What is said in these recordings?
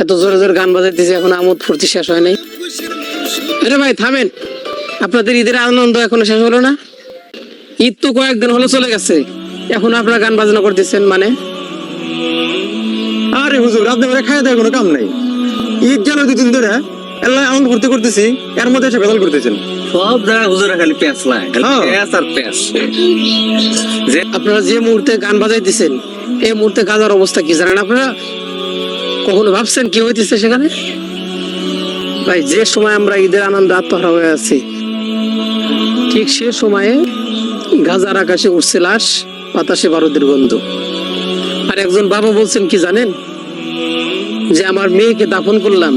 এত জোরে জোরে গান বাজাইতেছে, এখন আমোদ ফুর্তি শেষ হয় নাই। আরে ভাই থামেন, আপনাদের ঈদের আনন্দ এখনো শেষ হলো না? ঈদ তো কয়েকদিন হলো চলে গেছে, এখন আপনারা গান বাজনা করতেছেন মানে? আরে হুজুর, আপনি আমার খাওয়া দেওয়ার কোনো কাম নাই। ঈদ গেল 2 দিন ধরে এল্লা আনন্দ ফুর্তি করতেছি, এর মধ্যে এসে বেদাল করতেছেন। সব জায়গায় হুজুরা খালি প্যাঁচ লাই, খালি হ্যাঁ। প্যাঁচ আর প্যাঁচ। আপনারা যে মুহূর্তে গান বাজাইতেছেন এই মুহূর্তে গাজার অবস্থা কি জানেন আপনারা? কখনো ভাবছেন কি হইতেছে সেখানে? ভাই যে সময় আমরা ঈদের আনন্দ আত্মহারা হয়ে আছি, ঠিক সে সময়ে গাজার আকাশে উঠছে লাশ, বাতাসে বারুদের গন্ধ। আর একজন বাবা বলছেন কি জানেন, যে আমার মেয়েকে দাফন করলাম,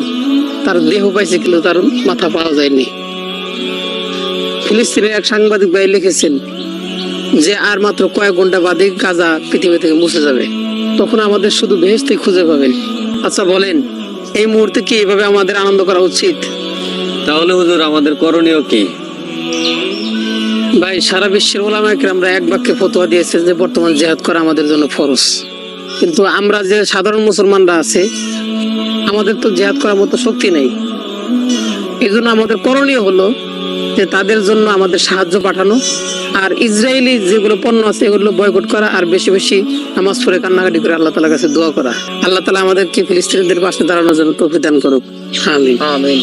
তার দেহ পাইছে কিন্তু তার মাথা পাওয়া যায়নি। ফিলিস্তিনের এক সাংবাদিক ভাই লিখেছেন যে আর মাত্র কয়েক ঘন্টা বাদে গাজা পৃথিবী থেকে মুছে যাবে, তখন আমাদের শুধু বেহেশতে খুঁজে পাবেন। আচ্ছা বলেন, এই মুহূর্তে কি এইভাবে আমাদের আনন্দ করা উচিত? তাহলে হুজুর আমাদের করণীয় কি? ভাই সারা বিশ্বের ওলামা কেরামরা এক বাক্যে ফতোয়া দিয়েছে যে বর্তমান জিহাদ করা আমাদের জন্য ফরজ। কিন্তু আমরা যে সাধারণ মুসলমানরা আছে, আমাদের তো জিহাদ করার মতো শক্তি নেই। এই জন্য আমাদের করণীয় হলো যে তাদের জন্য আমাদের সাহায্য পাঠানো, আর ইসরায়েলি যেগুলো পণ্য আছে এগুলো বয়কট করা, আর বেশি বেশি নামাজ পড়ে কান্নাকাটি করে আল্লাহ তাআলার কাছে দোয়া করা। আল্লাহ তাআলা আমাদেরকে ফিলিস্তিনিদের পাশে দাঁড়ানোর জন্য তৌফিক দান করুক। আমিন।